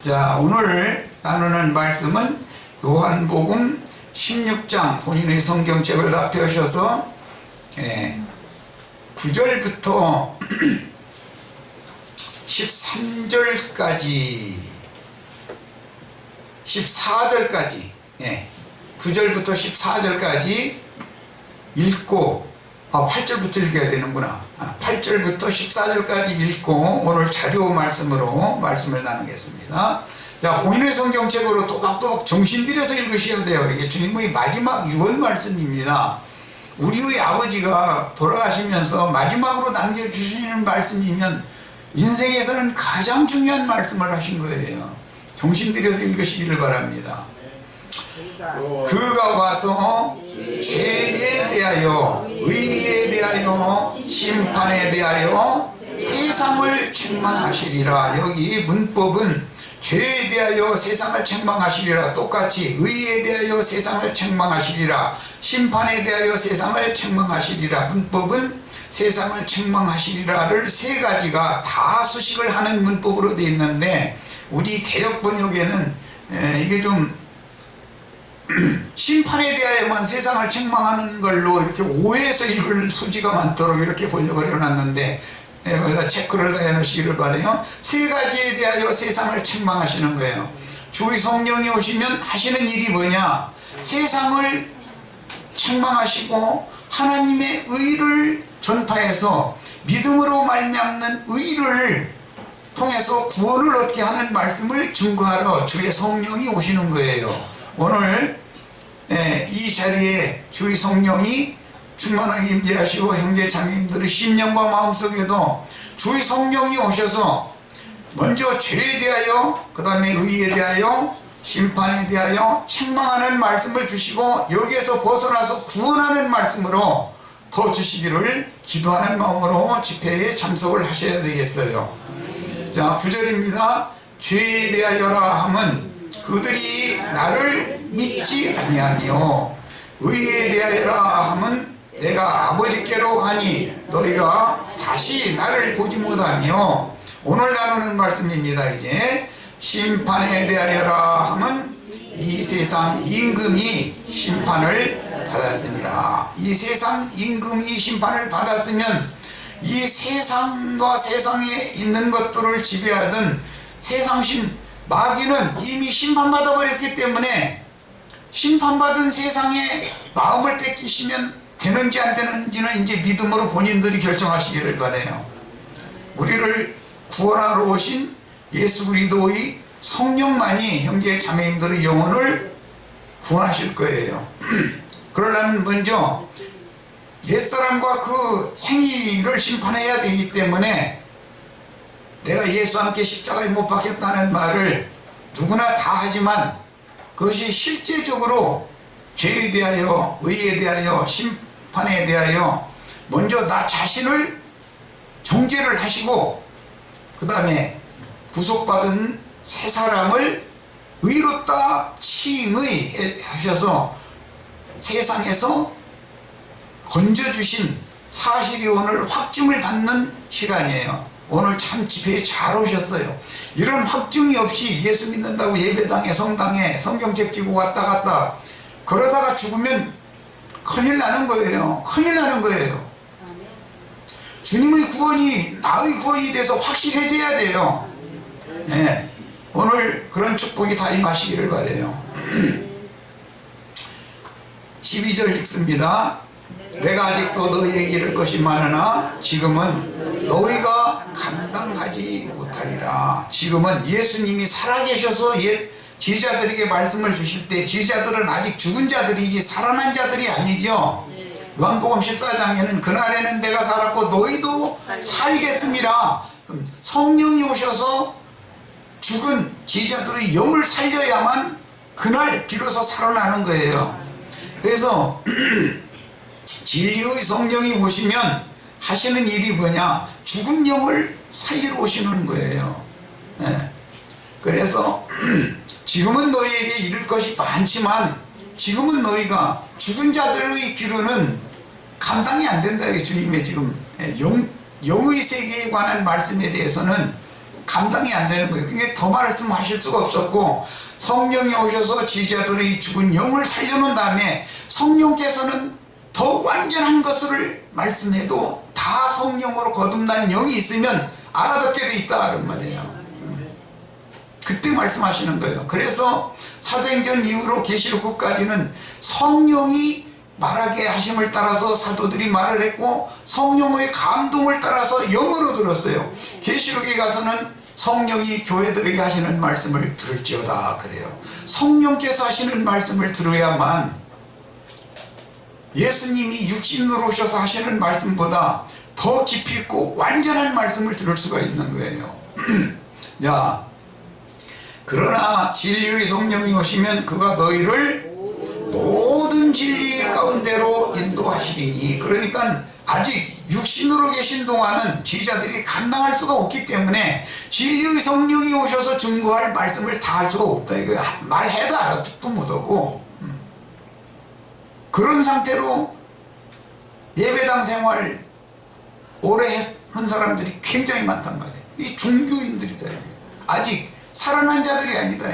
자, 오늘 나누는 말씀은 요한복음 16장, 본인의 성경책을 다 펴셔서 9절부터 13절까지 14절까지 9절부터 14절까지 읽고 8절부터 읽어야 되는구나. 8절부터 14절까지 읽고 오늘 자료 말씀으로 말씀을 나누겠습니다. 자, 본인의 성경책으로 또박또박 정신 들여서 읽으셔야 돼요. 이게 주님의 마지막 유언 말씀입니다. 우리의 아버지가 돌아가시면서 마지막으로 남겨주시는 말씀이면 인생에서는 가장 중요한 말씀을 하신 거예요. 정신 들여서 읽으시기를 바랍니다. 그가 와서 죄에 대하여, 의에 대하여, 심판에 대하여 세상을 책망하시리라. 여기 문법은 죄에 대하여 세상을 책망하시리라, 똑같이 의에 대하여 세상을 책망하시리라, 심판에 대하여 세상을 책망하시리라. 문법은 세상을 책망하시리라를 세 가지가 다 수식을 하는 문법으로 되어 있는데, 우리 개역 번역에는 이게 좀 심판에 대하여만 세상을 책망하는 걸로 이렇게 오해해서 읽을 소지가 많도록 이렇게 번역을 해놨는데, 거기다 체크를 다 해놓으시기를 바라요. 세 가지에 대하여 세상을 책망하시는 거예요. 주의 성령이 오시면 하시는 일이 뭐냐? 세상을 책망하시고 하나님의 의를 전파해서 믿음으로 말미암는 의를 통해서 구원을 얻게 하는 말씀을 증거하러 주의 성령이 오시는 거예요. 오늘 이 자리에 주의 성령이 충만하게 임재하시고 형제 자매님들의 심령과 마음속에도 주의 성령이 오셔서 먼저 죄에 대하여, 그 다음에 의에 대하여, 심판에 대하여 책망하는 말씀을 주시고, 여기에서 벗어나서 구원하는 말씀으로 더 주시기를 기도하는 마음으로 집회에 참석을 하셔야 되겠어요. 자, 9절입니다. 죄에 대하여라 함은 그들이 나를 믿지 아니하며, 의에 대하여라 함은 내가 아버지께로 가니 너희가 다시 나를 보지 못하며. 오늘 나누는 말씀입니다. 이제 심판에 대하여라 함은 이 세상 임금이 심판을 받았으니라. 이 세상 임금이 심판을 받았으면 이 세상과 세상에 있는 것들을 지배하던 세상신 마귀는 이미 심판받아 버렸기 때문에, 심판받은 세상에 마음을 뺏기시면 되는지 안 되는지는 이제 믿음으로 본인들이 결정하시기를 바라요. 우리를 구원하러 오신 예수 그리스도의 성령만이 형제 자매님들의 영혼을 구원하실 거예요. 그러려면 먼저 옛사람과 그 행위를 심판해야 되기 때문에, 내가 예수와 함께 십자가에 못 박혔다는 말을 누구나 다 하지만 그것이 실제적으로 죄에 대하여, 의에 대하여, 심판에 대하여 먼저 나 자신을 정죄를 하시고, 그 다음에 구속받은 새 사람을 의롭다 칭의 하셔서 세상에서 건져주신 사실이 오늘 확증을 받는 시간이에요. 오늘 참 집회에 잘 오셨어요. 이런 확증이 없이 예수 믿는다고 예배당에, 성당에 성경책 지고 왔다 갔다 그러다가 죽으면 큰일 나는 거예요. 큰일 나는 거예요. 주님의 구원이 나의 구원이 돼서 확실해져야 돼요. 네. 오늘 그런 축복이 다 임하시기를 바라요. 12절 읽습니다. 내가 아직도 너희에게 이를 것이 많으나 지금은 너희가 감당하지 못하리라. 지금은 예수님이 살아계셔서 제자들에게 말씀을 주실 때, 제자들은 아직 죽은 자들이지 살아난 자들이 아니죠. 요한복음 14장에는 그날에는 내가 살았고 너희도 살겠습니다. 성령이 오셔서 죽은 제자들의 영을 살려야만 그날 비로소 살아나는 거예요. 그래서 진리의 성령이 오시면 하시는 일이 뭐냐? 죽은 영을 살리러 오시는 거예요. 네. 그래서 지금은 너희에게 이를 것이 많지만 지금은 너희가 죽은 자들의 기류는 감당이 안 된다. 주님의 지금 영의 세계에 관한 말씀에 대해서는 감당이 안 되는 거예요. 그게 더 말씀하실 수가 없었고, 성령이 오셔서 지지자들의 죽은 영을 살려놓은 다음에 성령께서는 더 완전한 것을 말씀해도 다 성령으로 거듭난 영이 있으면 알아듣게 돼 있다 그런 말이에요. 그때 말씀하시는 거예요. 그래서 사도행전 이후로 계시록까지는 성령이 말하게 하심을 따라서 사도들이 말을 했고, 성령의 감동을 따라서 영으로 들었어요. 계시록에 가서는 성령이 교회들에게 하시는 말씀을 들을지어다 그래요. 성령께서 하시는 말씀을 들어야만, 예수님이 육신으로 오셔서 하시는 말씀보다 더 깊이 있고 완전한 말씀을 들을 수가 있는 거예요. 자, 그러나 진리의 성령이 오시면 그가 너희를 모든 진리 가운데로 인도하시리니, 그러니까 아직 육신으로 계신 동안은 제자들이 감당할 수가 없기 때문에 진리의 성령이 오셔서 증거할 말씀을 다 할 수가 없다. 이거 말해도 알아듣도 못하고, 그런 상태로 예배당 생활 오래 한 사람들이 굉장히 많단 말이에요. 이 종교인들이다. 아직 살아난 자들이 아니다.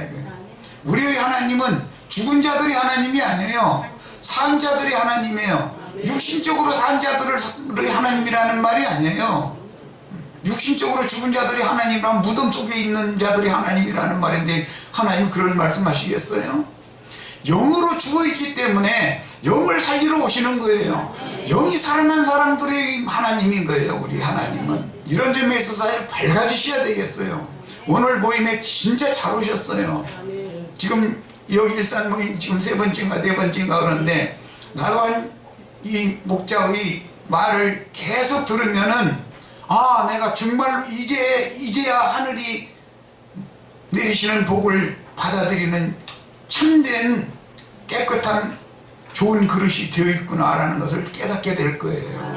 우리의 하나님은 죽은 자들이 하나님이 아니에요. 산 자들이 하나님이에요. 육신적으로 산 자들의 하나님이라는 말이 아니에요. 육신적으로 죽은 자들이 하나님이란 무덤 속에 있는 자들이 하나님이라는 말인데, 하나님이 그런 말씀하시겠어요? 영으로 죽어있기 때문에 영을 살리러 오시는 거예요. 영이 살아난 사람들의 하나님인 거예요. 우리 하나님은 이런 점에 있어서 밝아지셔야 되겠어요. 오늘 모임에 진짜 잘 오셨어요. 지금 여기 일산 모임 지금 3번째인가 4번째인가 그러는데, 나도 이 목자의 말을 계속 들으면은, 아, 내가 정말 이제야 하늘이 내리시는 복을 받아들이는 참된 깨끗한 좋은 그릇이 되어 있구나라는 것을 깨닫게 될 거예요.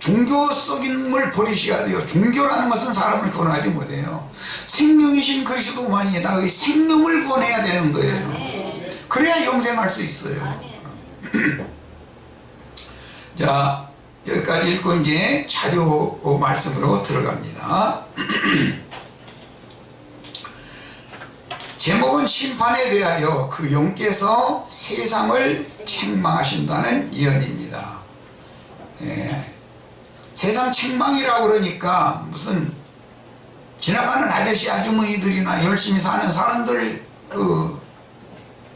종교성임을 버리셔야 돼요. 종교라는 것은 사람을 구원하지 못해요. 생명이신 그리스도만이 나의 생명을 구원해야 되는 거예요. 그래야 영생할 수 있어요. 자, 여기까지 읽고 이제 자료 말씀으로 들어갑니다. 제목은 심판에 대하여 그 영께서 세상을 책망하신다는 예언입니다. 세상 책망이라고 그러니까 무슨 지나가는 아저씨 아주머니들이나 열심히 사는 사람들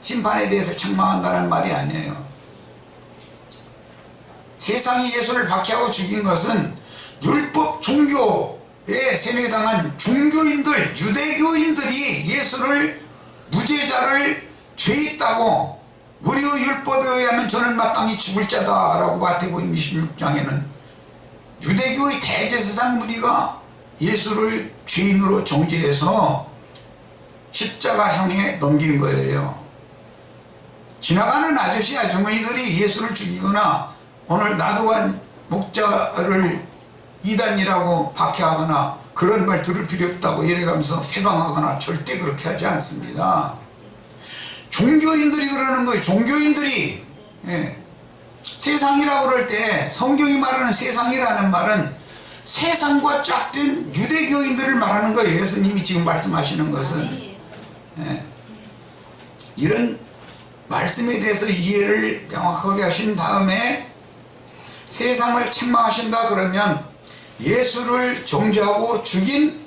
심판에 대해서 책망한다는 말이 아니에요. 세상이 예수를 박해하고 죽인 것은 율법 종교에 세뇌당한 종교인들, 유대교인들이 예수를, 무죄자를 죄 있다고, 우리의 율법에 의하면 저는 마땅히 죽을 자다 라고 마태복음 26장에는 유대교의 대제사장 무리가 예수를 죄인으로 정죄해서 십자가형에 넘긴 거예요. 지나가는 아저씨 아주머니들이 예수를 죽이거나 오늘 나도한 목자를 이단이라고 박해하거나 그런 말 들을 필요 없다고 이래가면서 회방하거나 절대 그렇게 하지 않습니다. 종교인들이 그러는 거예요. 종교인들이. 세상이라고 그럴 때 성경이 말하는 세상이라는 말은 세상과 짝된 유대교인들을 말하는 거예요. 예수님이 지금 말씀하시는 것은. 이런 말씀에 대해서 이해를 명확하게 하신 다음에 세상을 책망하신다 그러면 예수를 정죄하고 죽인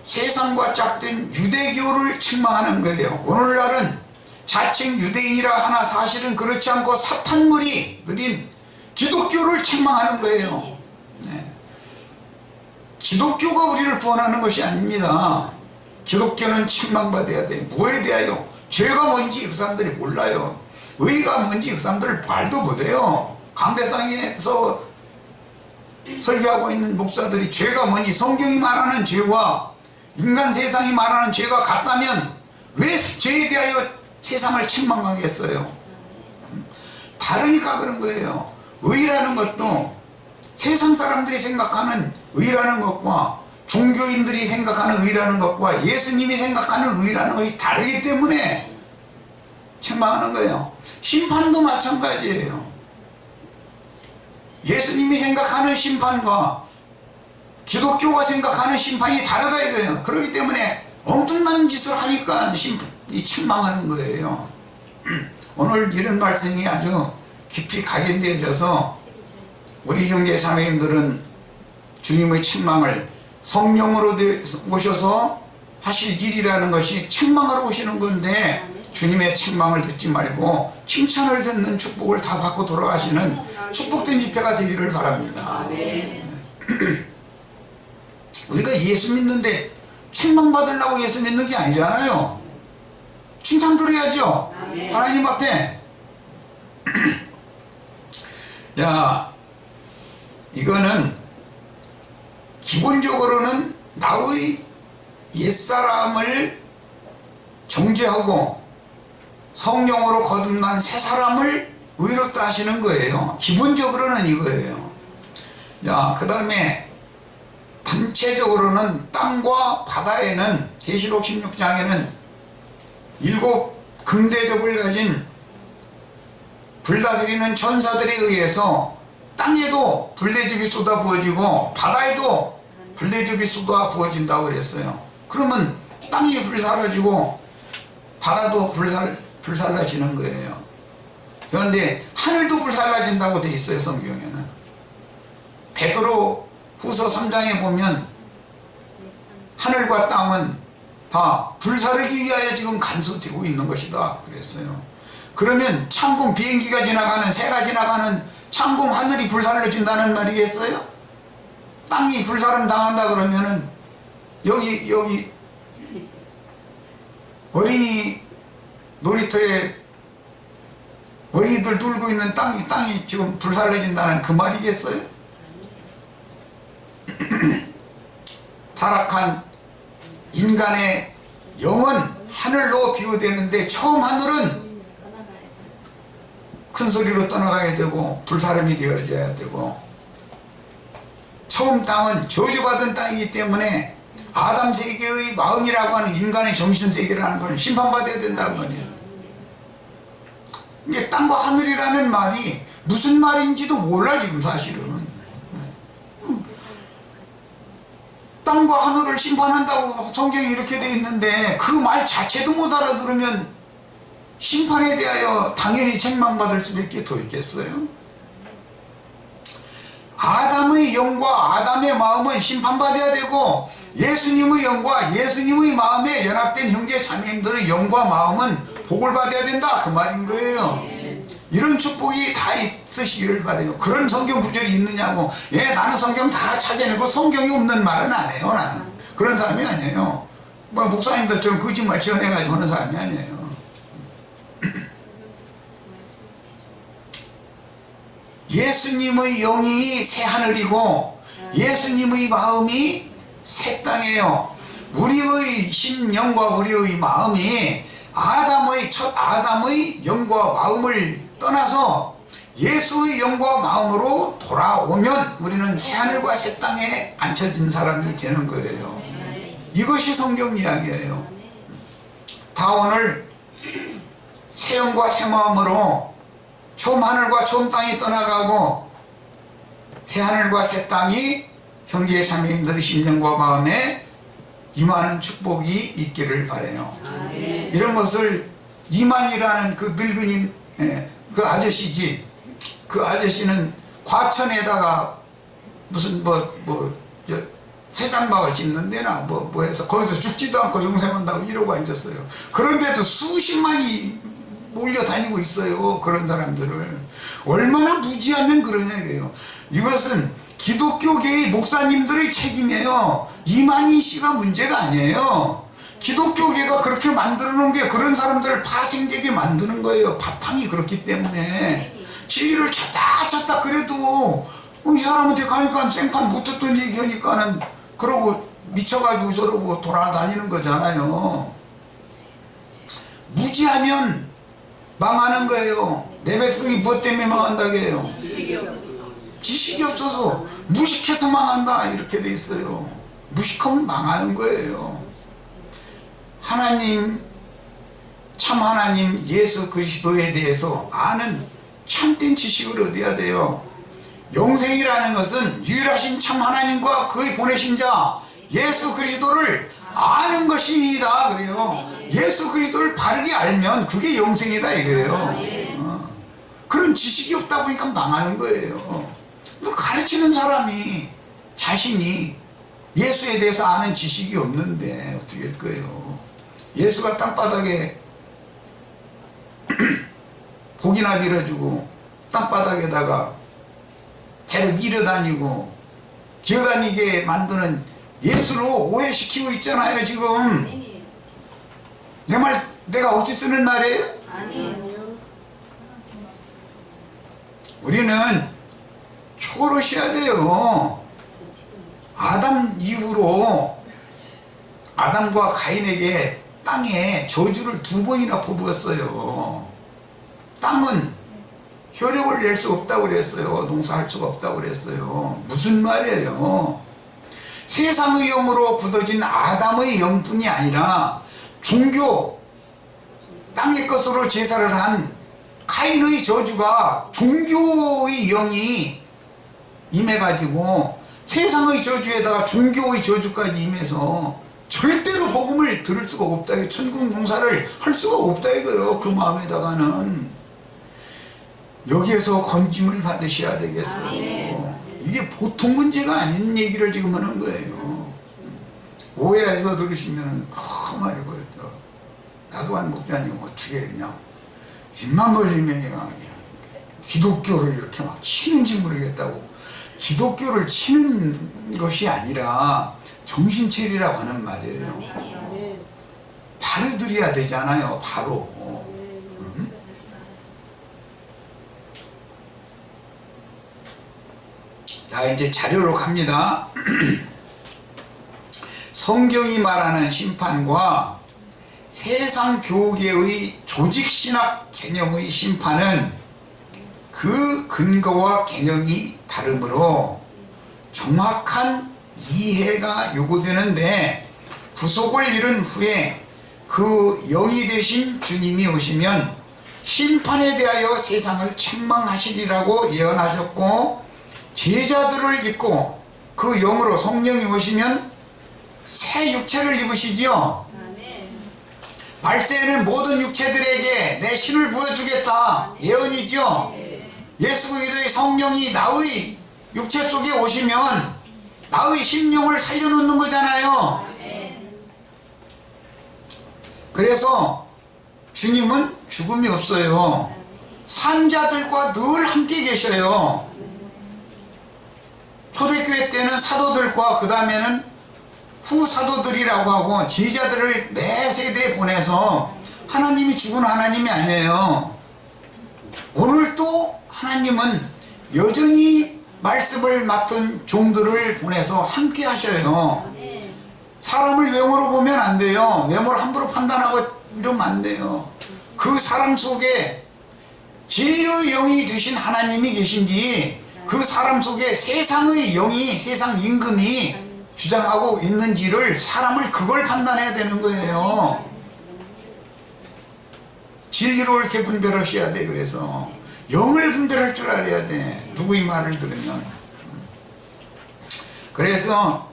세상과 짝된 유대교를 책망하는 거예요. 오늘날은 자칭 유대인이라 하나 사실은 그렇지 않고 사탄물이 느린 기독교를 책망하는 거예요. 기독교가 우리를 구원하는 것이 아닙니다. 기독교는 책망받아야 돼요. 뭐에 대하여? 죄가 뭔지 그 사람들이 몰라요. 의가 뭔지 그 사람들 말도 못해요. 강대상에서 설교하고 있는 목사들이 죄가 뭔지, 성경이 말하는 죄와 인간 세상이 말하는 죄가 같다면 왜 죄에 대하여 세상을 책망하겠어요? 다르니까 그런 거예요. 의라는 것도 세상 사람들이 생각하는 의라는 것과 종교인들이 생각하는 의라는 것과 예수님이 생각하는 의라는 것이 다르기 때문에 책망하는 거예요. 심판도 마찬가지예요. 예수님이 생각하는 심판과 기독교가 생각하는 심판이 다르다 이거예요. 그렇기 때문에 엉뚱한 짓을 하니까 이 책망하는 거예요. 오늘 이런 말씀이 아주 깊이 각인되어져서 우리 형제 자매님들은 주님의 책망을 성령으로 오셔서 하실 일이라는 것이 책망하러 오시는 건데 주님의 책망을 듣지 말고 칭찬을 듣는 축복을 다 받고 돌아가시는 축복된 집회가 되기를 바랍니다. 우리가 예수 믿는데 책망 받으려고 예수 믿는 게 아니잖아요. 칭찬 들어야죠. 하나님 앞에. 야, 이거는 기본적으로는 나의 옛사람을 정죄하고 성령으로 거듭난 새 사람을 의롭다 하시는 거예요. 기본적으로는 이거예요. 야, 그 다음에 단체적으로는 땅과 바다에는 계시록 16장에는 7 금대접을 가진 불다스리는 천사들에 의해서 땅에도 불대접이 쏟아 부어지고 바다에도 불대접이 쏟아 부어진다고 그랬어요. 그러면 땅이 불사라지고 바다도 불살라지는 거예요. 그런데 하늘도 불살라진다고 돼 있어요. 성경에는. 베드로 후서 3장에 보면 하늘과 땅은 다 불사르기 위하여 지금 간수되고 있는 것이다 그랬어요. 그러면 창공 비행기가 지나가는 새가 지나가는 창공 하늘이 불살라진다는 말이겠어요? 땅이 불사름 당한다 그러면은 여기 어린이 놀이터에 어린이들 놀고 있는 땅이 지금 불살라진다는 그 말이겠어요? 타락한 인간의 영은 하늘로 비유되는데 처음 하늘은 큰 소리로 떠나가야 되고 불사름이 되어져야 되고 처음 땅은 저주받은 땅이기 때문에 아담 세계의 마음이라고 하는 인간의 정신세계라는 것은 심판받아야 된다는 거예요. 이게 땅과 하늘이라는 말이 무슨 말인지도 몰라 지금 사실은. 땅과 하늘을 심판한다고 성경이 이렇게 되어 있는데 그 말 자체도 못 알아들으면 심판에 대하여 당연히 책망받을 수밖에 더 있겠어요? 아담의 영과 아담의 마음은 심판받아야 되고 예수님의 영과 예수님의 마음에 연합된 형제 자매님들의 영과 마음은 복을 받아야 된다 그 말인 거예요. 이런 축복이 다 있으시기를 바라요. 그런 성경 구절이 있느냐고. 예, 나는 성경 다 찾아내고 성경이 없는 말은 안 해요. 나는 그런 사람이 아니에요. 뭐 목사님들처럼 거짓말 지어내가지고 하는 사람이 아니에요. 예수님의 영이 새 하늘이고 예수님의 마음이 새 땅이에요. 우리의 심령과 우리의 마음이 첫 아담의 영과 마음을 떠나서 예수의 영과 마음으로 돌아오면 우리는 새 하늘과 새 땅에 앉혀진 사람이 되는 거예요. 이것이 성경 이야기예요. 다 오늘 새 영과 새 마음으로 처음 하늘과 처음 땅이 떠나가고 새 하늘과 새 땅이 형제 자매님들의 심령과 마음에 임하는 축복이 있기를 바라요. 이런 것을 이만이라는 그 늙은이 그 아저씨지. 그 아저씨는 과천에다가 무슨 새장막을 짓는 데나 뭐 해서 거기서 죽지도 않고 영생한다고 이러고 앉았어요. 그런데도 수십만이 몰려다니고 있어요. 그런 사람들을. 얼마나 무지하면 그러냐 이거예요. 이것은 기독교계의 목사님들의 책임이에요. 이만희 씨가 문제가 아니에요. 기독교계가 그렇게 만들어 놓은 게 그런 사람들을 파생되게 만드는 거예요. 바탕이 그렇기 때문에. 진리를 찾다 그래도 이 사람한테 가니까 생판 못했던 얘기 하니까는 그러고 미쳐가지고 저러고 돌아다니는 거잖아요. 무지하면 망하는 거예요. 내 백성이 무엇 때문에 망한다고 해요? 지식이 없어서 무식해서 망한다 이렇게 돼 있어요. 무식하면 망하는 거예요. 하나님, 참 하나님 예수 그리스도에 대해서 아는 참된 지식을 얻어야 돼요. 영생이라는 것은 유일하신 참 하나님과 그의 보내신 자 예수 그리스도를 아는 것이니이다 그래요. 예수 그리스도를 바르게 알면 그게 영생이다 이거예요. 그런 지식이 없다 보니까 망하는 거예요. 가르치는 사람이 자신이 예수에 대해서 아는 지식이 없는데 어떻게 할 거예요. 예수가 땅바닥에 복이나 빌어주고 땅바닥에다가 배를 밀어다니고 기어다니게 만드는 예수로 오해시키고 있잖아요 지금. 내 말 내가 어찌 쓰는 말이에요? 아니에요. 우리는 초월하셔야 돼요. 아담 이후로 아담과 가인에게 땅에 저주를 2번이나 퍼부었어요. 땅은 혈육을 낼 수 없다고 그랬어요. 농사할 수가 없다고 그랬어요. 무슨 말이에요? 세상의 영으로 굳어진 아담의 영뿐이 아니라 종교, 땅의 것으로 제사를 한 가인의 저주가 종교의 영이 임해가지고 세상의 저주에다가 종교의 저주까지 임해서 절대로 복음을 들을 수가 없다. 천국 농사를 할 수가 없다 이거요. 그 마음에다가는 여기에서 건짐을 받으셔야 되겠어요. 이게 보통 문제가 아닌 얘기를 지금 하는 거예요. 오해해서 들으시면 말이 그랬죠. 나도 한 목사님 어떻게 그냥 입만 벌리면 그냥 기독교를 이렇게 막 치는지 모르겠다고. 기독교를 치는 것이 아니라 정신체리라고 하는 말이에요. 바로 드려야 되잖아요. 바로. 자, 이제 자료로 갑니다. 성경이 말하는 심판과 세상 교계의 조직신학 개념의 심판은 그 근거와 개념이 다르므로 정확한 이해가 요구되는데 구속을 이룬 후에 그 영이 되신 주님이 오시면 심판에 대하여 세상을 책망하시리라고 예언하셨고 제자들을 입고 그 영으로 성령이 오시면 새 육체를 입으시지요. 발세에는 모든 육체들에게 내 신을 부어주겠다 예언이죠. 예수 그리스도의 성령이 나의 육체 속에 오시면 나의 심령을 살려놓는 거잖아요. 그래서 주님은 죽음이 없어요. 산 자들과 늘 함께 계셔요. 초대교회 때는 사도들과 그 다음에는 후사도들이라고 하고 제자들을 매 세대에 보내서 하나님이 죽은 하나님이 아니에요. 오늘도 하나님은 여전히 말씀을 맡은 종들을 보내서 함께 하셔요. 사람을 외모로 보면 안 돼요. 외모를 함부로 판단하고 이러면 안 돼요. 그 사람 속에 진리의 영이 되신 하나님이 계신지 그 사람 속에 세상의 영이 세상 임금이 주장하고 있는지를 사람을 그걸 판단해야 되는 거예요. 진리로 이렇게 분별하셔야 돼. 그래서 영을 분별할 줄 알아야 돼. 누구의 말을 들으면. 그래서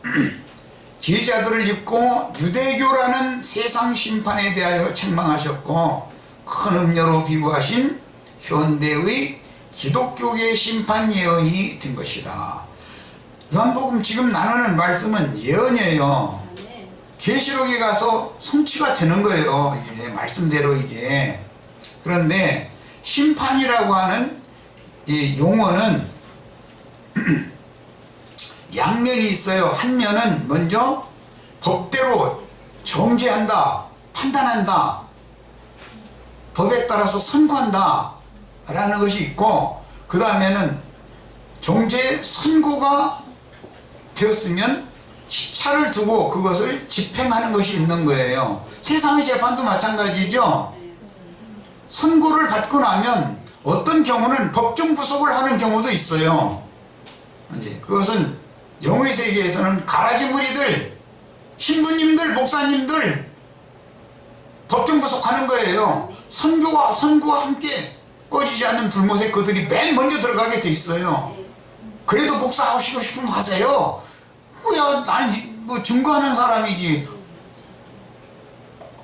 제자들을 입고 유대교라는 세상 심판에 대하여 책망하셨고 큰 음료로 비유하신 현대의 기독교의 심판 예언이 된 것이다. 요한복음 지금 나누는 말씀은 예언이에요. 계시록에 가서 성취가 되는 거예요. 이게 말씀대로 이제. 그런데 심판이라고 하는 이 용어는 양면이 있어요. 한 면은 먼저 법대로 정죄한다, 판단한다, 법에 따라서 선고한다 라는 것이 있고, 그 다음에는 정죄 선고가 되었으면 시차를 두고 그것을 집행하는 것이 있는 거예요. 세상의 재판도 마찬가지죠. 선고를 받고 나면 어떤 경우는 법정 구속을 하는 경우도 있어요. 그것은 영의 세계에서는 가라지 무리들, 신부님들, 목사님들 법정 구속하는 거예요. 선고와 함께 꺼지지 않는 불못에 그들이 맨 먼저 들어가게 돼 있어요. 그래도 목사하시고 싶으면 하세요. 뭐야, 난 뭐 증거하는 사람이지.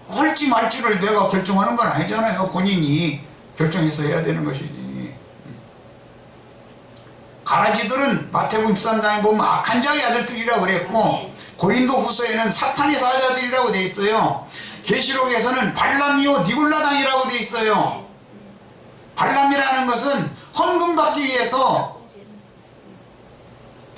할지 말지를 내가 결정하는 건 아니잖아요. 본인이 결정해서 해야 되는 것이지. 가라지들은 마태복음 13장에 보면 악한 자의 아들들이라고 그랬고, 고린도 후서에는 사탄의 사자들이라고 돼 있어요. 계시록에서는 발람이요 니골라당이라고 돼 있어요. 발람이라는 것은 헌금 받기 위해서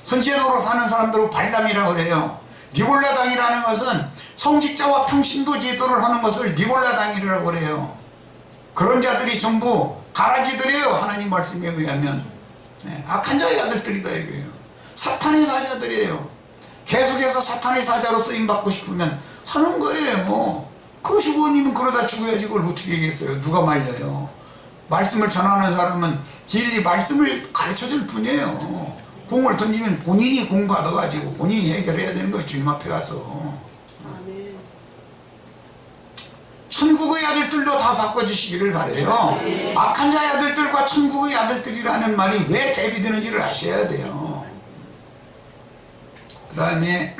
선지자 노릇하는 사람들을 발람이라고 그래요. 니골라당이라는 것은 성직자와 평신도 제도를 하는 것을 니골라당이라고 그래요. 그런 자들이 전부 가라지들이에요. 하나님 말씀에 의하면. 악한 자의 아들들이다 이거예요. 사탄의 사자들이에요. 계속해서 사탄의 사자로 쓰임받고 싶으면 하는 거예요. 그것이 원이면 그러다 죽어야지 그걸 어떻게 얘기했어요. 누가 말려요. 말씀을 전하는 사람은 진리 말씀을 가르쳐줄 뿐이에요. 공을 던지면 본인이 공 받아가지고 본인이 해결해야 되는 거예요. 주님 앞에 가서. 천국의 아들들도 다 바꿔주시기를 바래요. 악한 자의 아들들과 천국의 아들들이라는 말이 왜 대비되는지를 아셔야 돼요. 그 다음에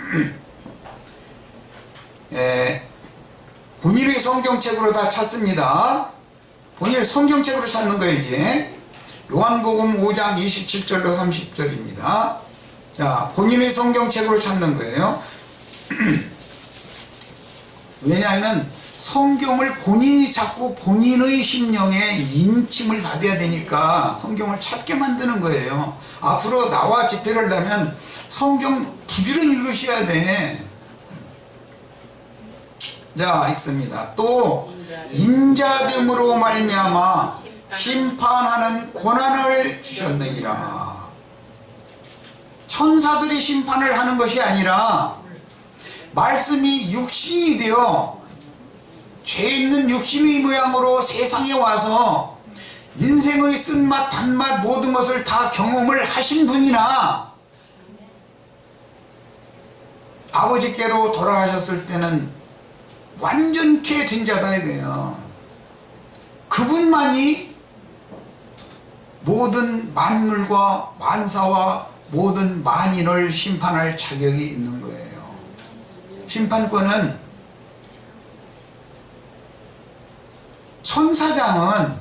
본인의 성경책으로 다 찾습니다. 본인의 성경책으로 찾는 거예요. 이제 요한복음 5장 27절로 30절입니다. 자, 본인의 성경책으로 찾는 거예요. 왜냐하면 성경을 본인이 찾고 본인의 심령에 인침을 받아야 되니까 성경을 찾게 만드는 거예요. 앞으로 나와 집회를 하면 성경 부지런히 읽으셔야 돼. 자, 읽습니다. 또 인자됨으로 말미암아 심판하는 권한을 주셨느니라. 천사들이 심판을 하는 것이 아니라 말씀이 육신이 되어 죄 있는 육신의 모양으로 세상에 와서 인생의 쓴맛 단맛 모든 것을 다 경험을 하신 분이나 아버지께로 돌아가셨을 때는 완전케 된 자다 이거예요. 그분만이 모든 만물과 만사와 모든 만인을 심판할 자격이 있는 거예요. 심판권은 천사장은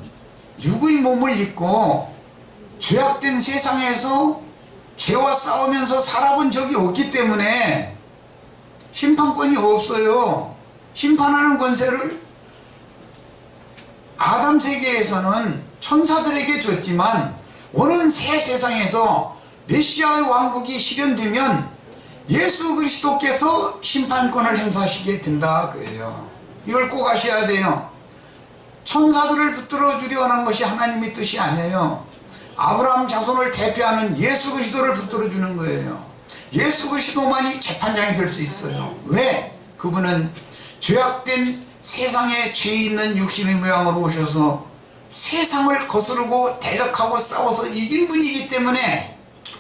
육의 몸을 입고 죄악된 세상에서 죄와 싸우면서 살아본 적이 없기 때문에 심판권이 없어요. 심판하는 권세를 아담 세계에서는 천사들에게 줬지만 오는 새 세상에서 메시아의 왕국이 실현되면 예수 그리스도께서 심판권을 행사하시게 된다 그예요. 이걸 꼭 아셔야 돼요. 천사들을 붙들어 주려는 것이 하나님의 뜻이 아니에요. 아브라함 자손을 대표하는 예수 그리스도를 붙들어 주는 거예요. 예수 그리스도만이 재판장이 될 수 있어요. 왜? 그분은 죄악된 세상에 죄 있는 육신의 모양으로 오셔서 세상을 거스르고 대적하고 싸워서 이긴 분이기 때문에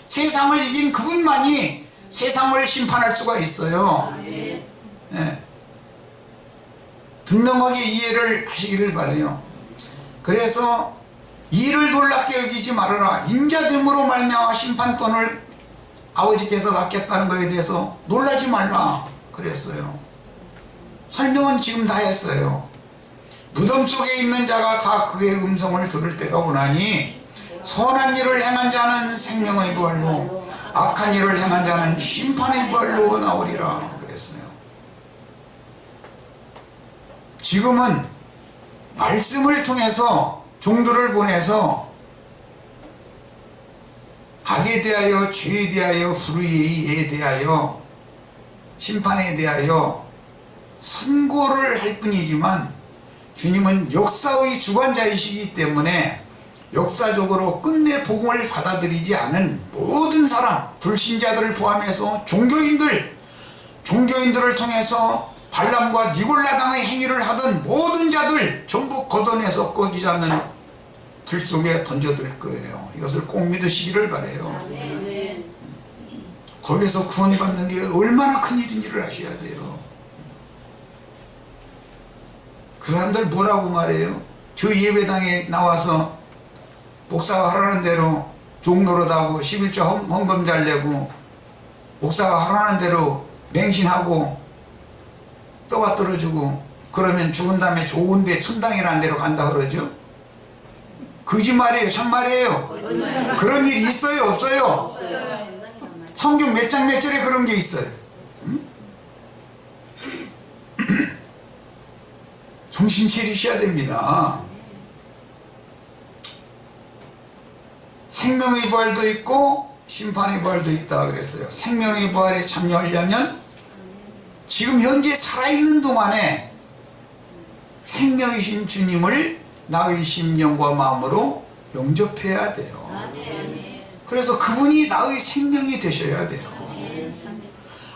세상을 이긴 그분만이 세상을 심판할 수가 있어요. 네. 분명하게 이해를 하시기를 바라요. 그래서 이를 놀랍게 여기지 말아라. 인자됨으로 말미암아 심판권을 아버지께서 받겠다는 것에 대해서 놀라지 말라 그랬어요. 설명은 지금 다 했어요. 무덤 속에 있는 자가 다 그의 음성을 들을 때가 오나니 선한 일을 행한 자는 생명의 부활로 악한 일을 행한 자는 심판의 부활로 나오리라 그랬어요. 지금은 말씀을 통해서 종들을 보내서 악에 대하여 죄에 대하여 불의에 대하여 심판에 대하여 선고를 할 뿐이지만 주님은 역사의 주관자이시기 때문에 역사적으로 끝내 복음을 받아들이지 않은 모든 사람, 불신자들을 포함해서 종교인들을 통해서 발람과 니골라당의 행위를 하던 모든 자들 전부 걷어내서 꺼지지 않는 들 속에 던져드릴 거예요. 이것을 꼭 믿으시기를 바라요. 거기서 구원받는 게 얼마나 큰 일인지를 아셔야 돼요. 그 사람들 뭐라고 말해요? 저 예배당에 나와서 목사가 하라는 대로 종노릇하고 11조 헌금 잘 내고 목사가 하라는 대로 맹신하고 떠받들어주고 그러면 죽은 다음에 좋은데 천당이라는 데로 간다 그러죠? 거짓말이에요? 참말이에요? 그런 일이 있어요? 없어요? 성경 몇 장 몇 절에 그런 게 있어요. 응? 정신 차리셔야 됩니다. 생명의 부활도 있고 심판의 부활도 있다 그랬어요. 생명의 부활에 참여하려면 지금 현재 살아있는 동안에 생명이신 주님을 나의 심령과 마음으로 영접해야 돼요. 그래서 그분이 나의 생명이 되셔야 돼요.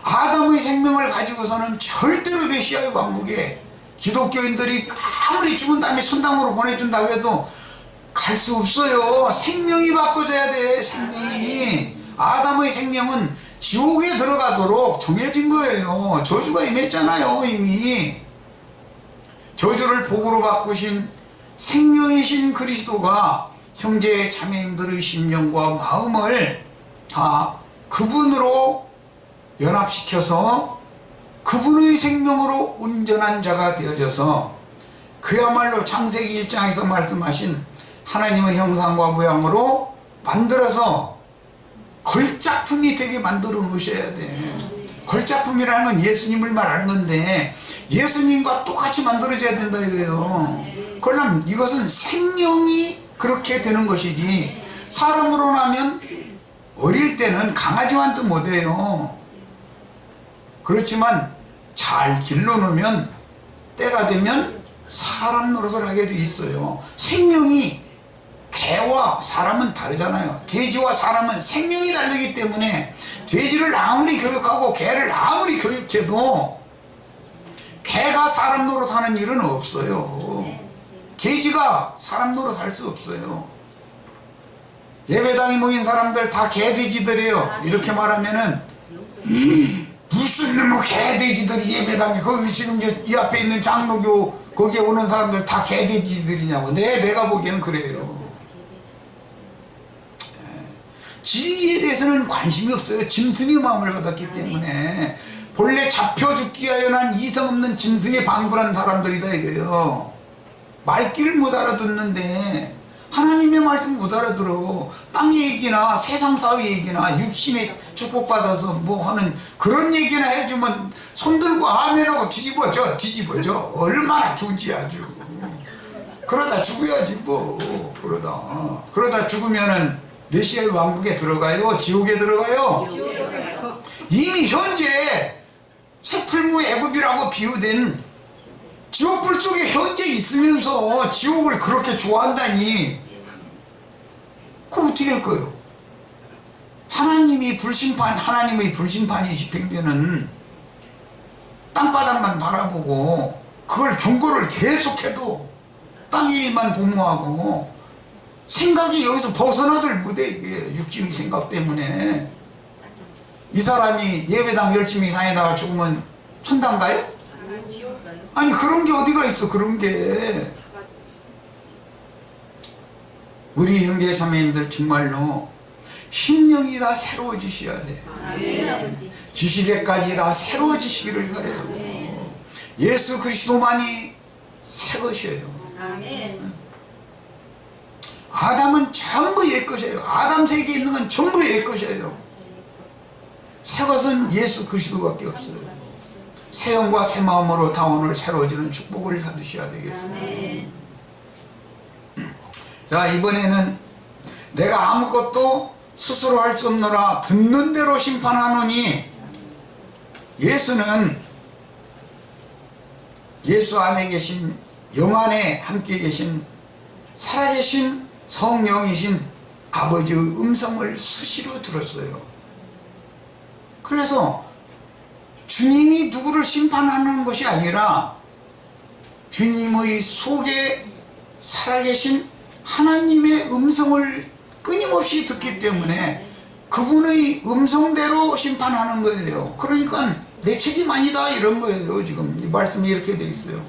아담의 생명을 가지고서는 절대로 메시아의 왕국에 기독교인들이 아무리 죽은 다음에 천당으로 보내준다고 해도 갈 수 없어요. 생명이 바꿔져야 돼. 생명이. 아담의 생명은 지옥에 들어가도록 정해진 거예요. 저주가 임했잖아요. 이미 저주를 복으로 바꾸신 생명이신 그리스도가 형제 자매님들의 심령과 마음을 다 그분으로 연합시켜서 그분의 생명으로 온전한 자가 되어져서 그야말로 창세기 1장에서 말씀하신 하나님의 형상과 모양으로 만들어서 걸작품이 되게 만들어 놓으셔야 돼. 걸작품이라는 건 예수님을 말하는 건데 예수님과 똑같이 만들어져야 된다 이거예요. 그러면 이것은 생명이 그렇게 되는 것이지 사람으로 나면 어릴 때는 강아지만도 못해요. 그렇지만 잘 길러놓으면 때가 되면 사람 노릇을 하게 돼 있어요. 생명이 개와 사람은 다르잖아요. 돼지와 사람은 생명이 다르기 때문에 돼지를 아무리 교육하고 개를 아무리 교육해도 개가 사람 노릇하는 일은 없어요. 돼지가 사람 노릇할 수 없어요. 예배당에 모인 사람들 다 개돼지들이에요. 이렇게 말하면은 무슨 놈의 개돼지들이 예배당에 거기 지금 이 앞에 있는 장로교 거기에 오는 사람들 다 개돼지들이냐고. 내가 보기에는 그래요. 진리에 대해서는 관심이 없어요. 짐승의 마음을 받았기 때문에. 본래 잡혀 죽기 위하여 난 이성 없는 짐승에 방불한 사람들이다 이거예요. 말귀를 못 알아듣는데 하나님의 말씀 못 알아들어. 땅의 얘기나 세상 사회 얘기나 육신에 축복받아서 뭐 하는 그런 얘기나 해주면 손들고 아멘하고 뒤집어져. 얼마나 좋은지 아주. 그러다 죽어야지 뭐. 그러다 죽으면은 메시아의 왕국에 들어가요? 지옥에 들어가요? 이미 현재 세풀무 애굽이라고 비유된 지옥불 속에 현재 있으면서 지옥을 그렇게 좋아한다니 그럼 어떻게 할 거예요? 하나님의 불심판이 집행되는 땅바닥만 바라보고 그걸 경고를 계속해도 땅에만 도모하고 생각이 여기서 벗어나들 못해. 이게 육신의 생각 때문에. 이 사람이 예배당 열심히 다니다가 죽으면 천당 가요? 아니 그런 게 어디가 있어. 그런 게. 우리 형제 자매님들 정말로 심령이 다 새로워지셔야 돼. 지식에까지 다 새로워지시기를 바라요. 예수 그리스도만이 새 것이에요. 아담은 전부 옛 것이에요. 아담 세계에 있는 건 전부 옛 것이에요. 새 것은 예수 그리스도밖에 없어요. 새 영과 새 마음으로 다 오늘 새로워지는 축복을 받으셔야 되겠어요. 자, 이번에는 내가 아무것도 스스로 할 수 없노라 듣는 대로 심판하노니. 예수는 예수 안에 계신 영 안에 함께 계신 살아계신 성령이신 아버지의 음성을 수시로 들었어요. 그래서 주님이 누구를 심판하는 것이 아니라 주님의 속에 살아계신 하나님의 음성을 끊임없이 듣기 때문에 그분의 음성대로 심판하는 거예요. 그러니까 내 책임 아니다 이런 거예요. 지금 이 말씀이 이렇게 돼 있어요.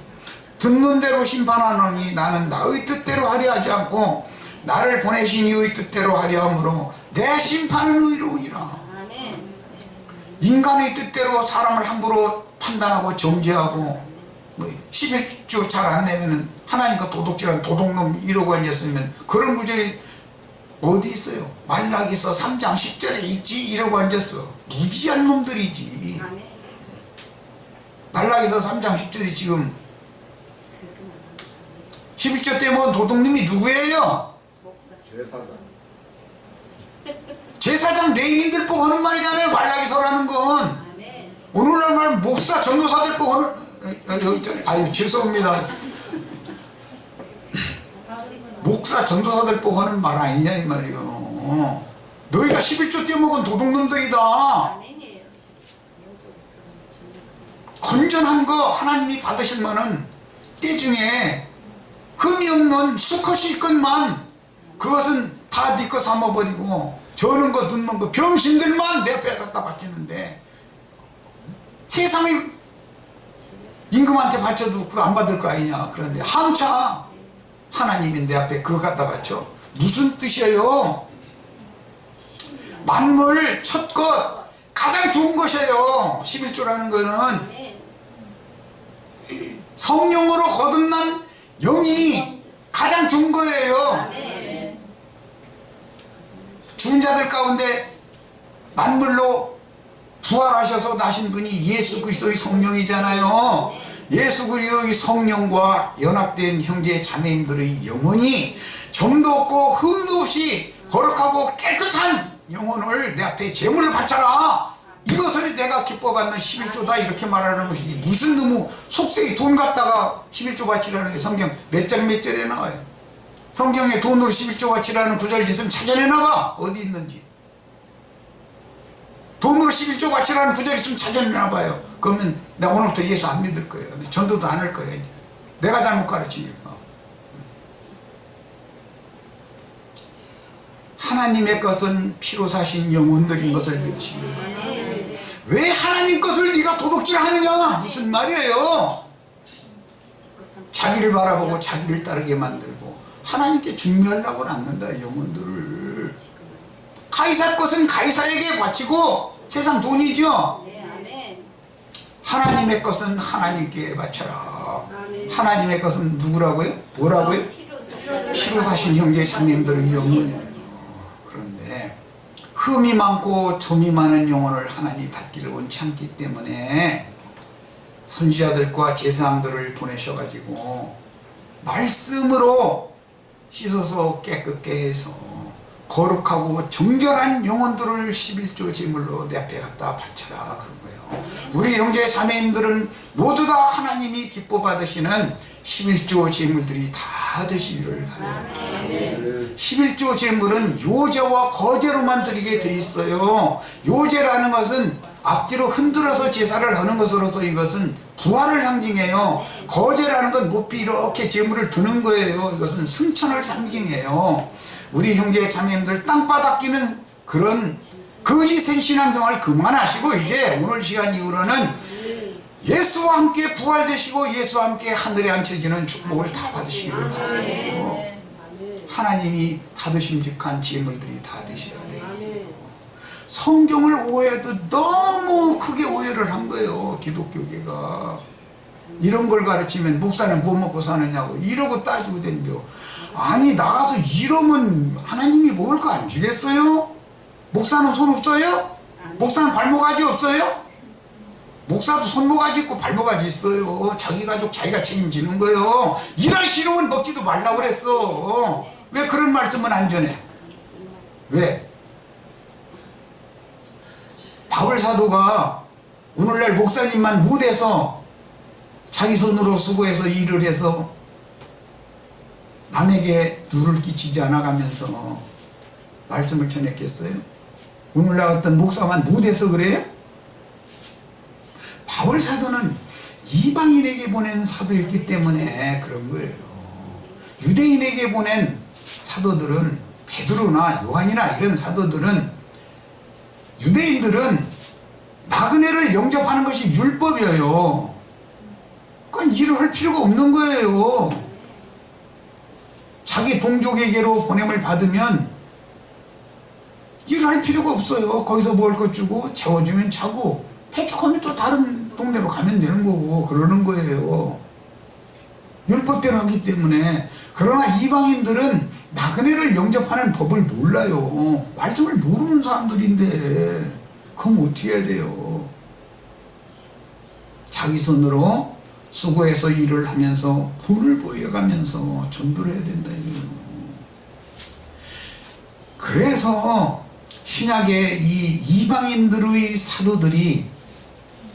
듣는 대로 심판하노니 나는 나의 뜻대로 하려 하지 않고 나를 보내신 이의 뜻대로 하려 함으로 내 심판은 의로우니라. 인간의 뜻대로 사람을 함부로 판단하고 정죄하고 11조 잘 안 내면은 하나님과 도둑질한 도둑놈 이러고 앉았으면 그런 구절이 어디 있어요? 말라기서 3장 10절에 있지 이러고 앉았어. 무지한 놈들이지. 말라기서 3장 10절이 지금 11조 때 먹은 도둑님이 누구예요? 제사장 레위인들 보고 하는 말이잖아요. 말라기서라는 건 오늘날 말 목사 전도사들 보고 하는 아유 죄송합니다. 목사 전도사들 보고 하는 말 아니냐 이 말이요. 너희가 11조 떼먹은 도둑놈들이다. 건전한 거 하나님이 받으실 만한 때 중에 흠이 없는 수컷이 있건만 그것은 다 네 거 삼아버리고 저는 거 듣는 거 병신들만 내 앞에 갖다 바치는데 세상의 임금한테 바쳐도 그거 안 받을 거 아니냐. 그런데 한차 하나님이 내 앞에 그거 갖다 바쳐. 무슨 뜻이에요? 만물 첫 것 가장 좋은 것이에요. 11조라는 거는 성령으로 거듭난 영이 가장 좋은 거예요. 죽은 자들 가운데 만물로 부활하셔서 나신 분이 예수 그리스도의 성령이잖아요. 예수 그리스도의 성령과 연합된 형제 자매님들의 영혼이 점도 없고 흠도 없이 거룩하고 깨끗한 영혼을 내 앞에 제물을 바쳐라. 이것을 내가 기뻐받는 11조다 이렇게 말하는 것이지. 무슨 너무 속세에 돈 갖다가 11조 바치라는 게 성경 몇 장 몇 절에 나와요. 성경에 돈으로 11조 바치라는 구절 있으면 찾아내놔봐. 어디 있는지. 돈으로 11조 바치라는 구절 있으면 찾아내놔봐요. 그러면 나 오늘부터 예수 안 믿을 거예요. 전도도 안 할 거예요. 이제. 내가 잘못 가르치니까. 하나님의 것은 피로 사신 영혼들인 것을 믿으시길 바랍니다. 왜 하나님 것을 네가 도둑질하느냐? 무슨 말이에요? 자기를 바라보고 자기를 따르게 만들고 하나님께 중매하려고는 않는다. 영혼들을. 가이사 것은 가이사에게 바치고 세상 돈이죠. 하나님의 것은 하나님께 바쳐라. 하나님의 것은 누구라고요? 뭐라고요? 피로 사신 형제 자매님들의 영혼이에요. 그런데 흠이 많고 점이 많은 영혼을 하나님이 받기를 원치 않기 때문에 선지자들과 제사장들을 보내셔가지고 말씀으로 씻어서 깨끗게 해서 거룩하고 정결한 영혼들을 11조 제물로 내 앞에 갖다 바쳐라 그런 거예요. 우리 형제 자매님들은 모두 다 하나님이 기뻐 받으시는 11조 제물들이 다 되시기를 바랍니다. 11조 제물은 요제와 거제로만 드리게 돼 있어요. 요제라는 것은 앞뒤로 흔들어서 제사를 하는 것으로서 이것은 부활을 상징해요. 거제라는 건 높이 이렇게 제물을 드는 거예요. 이것은 승천을 상징해요. 우리 형제 자매님들 땅바닥 끼는 그런 거짓된 신앙생활 그만하시고 이제 오늘 시간 이후로는 예수와 함께 부활되시고 예수와 함께 하늘에 앉혀지는 축복을 다 받으시기를 바라요. 하나님이 받으심직한 제물들이 다 되셔야 되겠어요. 성경을 오해해도 너무 크게 오해를 한 거예요. 기독교계가. 이런 걸 가르치면 목사는 뭐 먹고 사느냐고 이러고 따지고 댕겨. 아니 나가서 이러면 하나님이 먹을 거 안 주겠어요? 목사는 손 없어요? 목사는 발목아지 없어요? 목사도 손모가지 있고 발목아지 있어요. 자기 가족 자기가 책임지는 거예요. 일할 싫으면 먹지도 말라고 그랬어. 왜 그런 말씀은 안 전해? 왜? 바울 사도가 오늘날 목사님만 못해서 자기 손으로 수고해서 일을 해서 남에게 누를 끼치지 않아가면서 말씀을 전했겠어요? 오늘날 어떤 목사만 못해서 그래요? 바울 사도는 이방인에게 보낸 사도였기 때문에 그런 거예요. 유대인에게 보낸 사도들은 베드로나 요한이나 이런 사도들은 유대인들은 나그네를 영접하는 것이 율법이에요. 그건 일을 할 필요가 없는 거예요. 자기 동족에게로 보냄을 받으면 일을 할 필요가 없어요. 거기서 먹을 것 주고 재워주면 자고 폐족하면 또 다른 동네로 가면 되는 거고 그러는 거예요. 율법대로 하기 때문에. 그러나 이방인들은 나그네를 영접하는 법을 몰라요. 말씀을 모르는 사람들인데 그럼 어떻게 해야 돼요? 자기 손으로 수고해서 일을 하면서 본을 보여가면서 전도를 해야 된다 이거예요. 그래서 신약의 이 이방인들의 사도들이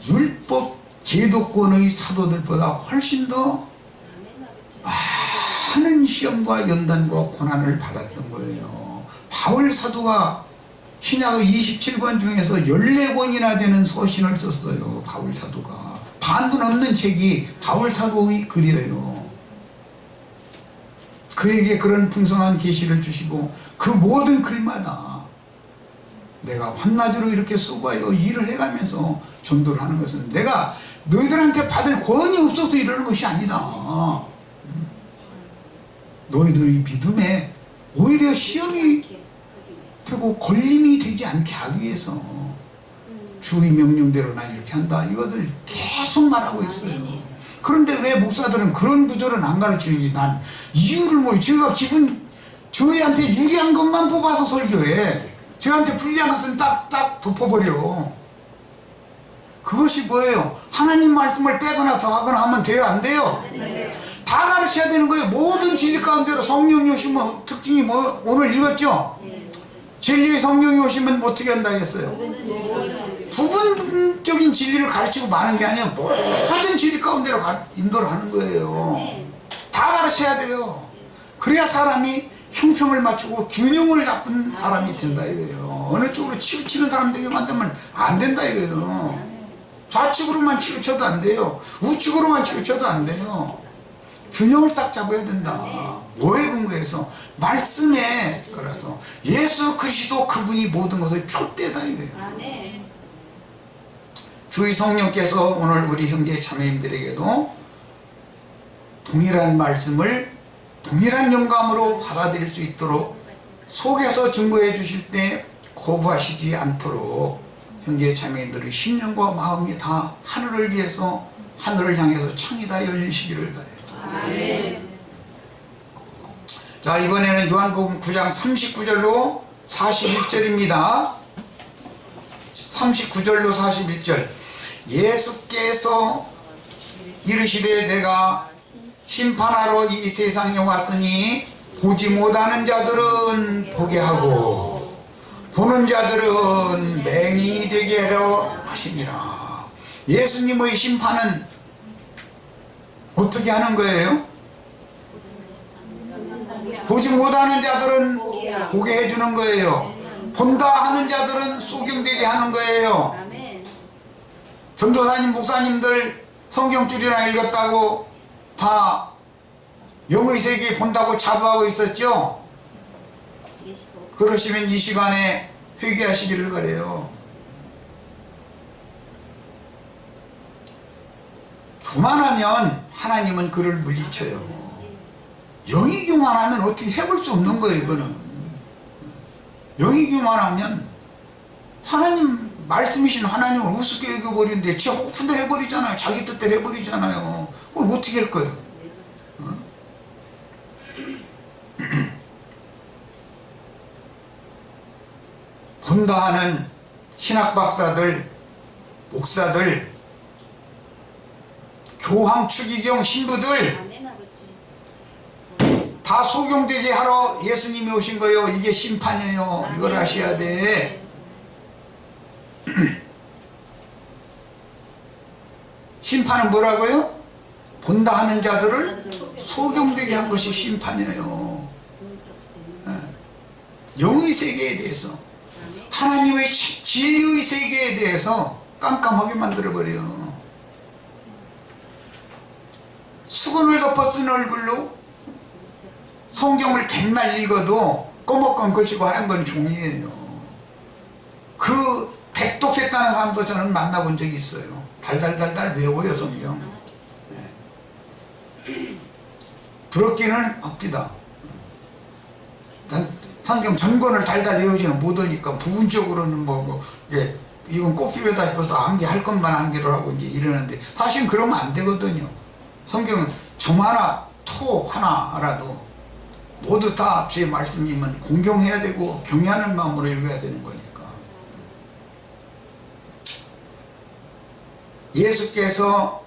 율법 제도권의 사도들보다 훨씬 더 많은 시험과 연단과 고난을 받았던 거예요. 바울 사도가 신약의 27권 중에서 14권이나 되는 서신을 썼어요. 바울 사도가. 반도 넘는 책이 바울 사도의 글이에요. 그에게 그런 풍성한 계시를 주시고 그 모든 글마다 내가 밤낮으로 이렇게 수고하여 일을 해가면서 전도를 하는 것은 내가 너희들한테 받을 권이 없어서 이러는 것이 아니다. 너희들의 믿음에 오히려 시험이 되고 걸림이 되지 않게 하기 위해서 주의 명령대로 난 이렇게 한다. 이것을 계속 말하고 있어요. 그런데 왜 목사들은 그런 구절은 안 가르치는지 난 이유를 모르. 저희가 저희한테 유리한 것만 뽑아서 설교해. 저희한테 불리한 것은 딱딱 덮어버려. 그것이 뭐예요? 하나님 말씀을 빼거나 더하거나 하면 돼요? 안 돼요? 다 가르쳐야 되는 거예요. 모든 진리 가운데로 성령이 오시면 특징이 뭐 오늘 읽었죠? 진리의 성령이 오시면 어떻게 한다 했어요? 부분적인 진리를 가르치고 마는 게 아니라 모든 진리 가운데로 인도를 하는 거예요. 다 가르쳐야 돼요. 그래야 사람이 형평을 맞추고 균형을 잡은 사람이 된다 이거예요. 어느 쪽으로 치우치는 사람 되게 만들면 안 된다 이거예요. 좌측으로만 치우쳐도 안 돼요. 우측으로만 치우쳐도 안 돼요. 균형을 딱 잡아야 된다. 뭐에 근거해서? 말씀에 걸어서 예수 그리스도 그분이 모든 것을 표대다 이거예요. 주의 성령께서 오늘 우리 형제 자매님들에게도 동일한 말씀을 동일한 영감으로 받아들일 수 있도록 속에서 증거해 주실 때 거부하시지 않도록 형제 자매님들의 심령과 마음이 다 하늘을 위해서 하늘을 향해서 창이 다 열리시기를 바라요. 아멘. 자, 이번에는 요한복음 9장 39절로 41절입니다. 39절로 41절. 예수께서 이르시되 내가 심판하러 이 세상에 왔으니 보지 못하는 자들은 보게 하고 보는 자들은 맹인이 되게 하려 하시니라. 예수님의 심판은 어떻게 하는 거예요? 보지 못하는 자들은 보게 해주는 거예요. 본다 하는 자들은 소경되게 하는 거예요. 전도사님 목사님들 성경줄이나 읽었다고 다 영의 세계 본다고 자부하고 있었죠? 그러시면 이 시간에 회개하시기를 바라요. 교만하면 하나님은 그를 물리쳐요. 영이 교만하면 어떻게 해볼 수 없는 거예요. 이거는 영이 교만하면 하나님 말씀이신 하나님을 우습게 여겨버리는데 지 호픈대로 해버리잖아요. 자기 뜻대로 해버리잖아요. 그걸 어떻게 할 거예요? 본다 하는 신학박사들, 목사들, 교황 추기경 신부들 다 소경되게 하러 예수님이 오신 거예요. 이게 심판이에요. 이걸 아셔야 돼. 심판은 뭐라고요? 본다 하는 자들을 소경되게 한 것이 심판이에요. 영의 세계에 대해서, 하나님의 진리의 세계에 대해서 깜깜하게 만들어버려요. 수건을 덮어 쓴 얼굴로 성경을 백날 읽어도 꺼먹건 것이고 하얀 건 종이에요. 그 백독했다는 사람도 저는 만나본 적이 있어요. 달달달달 외워요 성경. 부럽기는 합디다. 성경 전권을 달달 외우지는 못하니까 부분적으로는 이게 이건 꼭 필요하다 싶어서 암기할 것만 암기를 하고 이제 이러는데 사실은 그러면 안 되거든요. 성경은 점 하나, 토 하나라도 모두 다 주의 말씀이면 공경해야 되고 경외하는 마음으로 읽어야 되는 거니까. 예수께서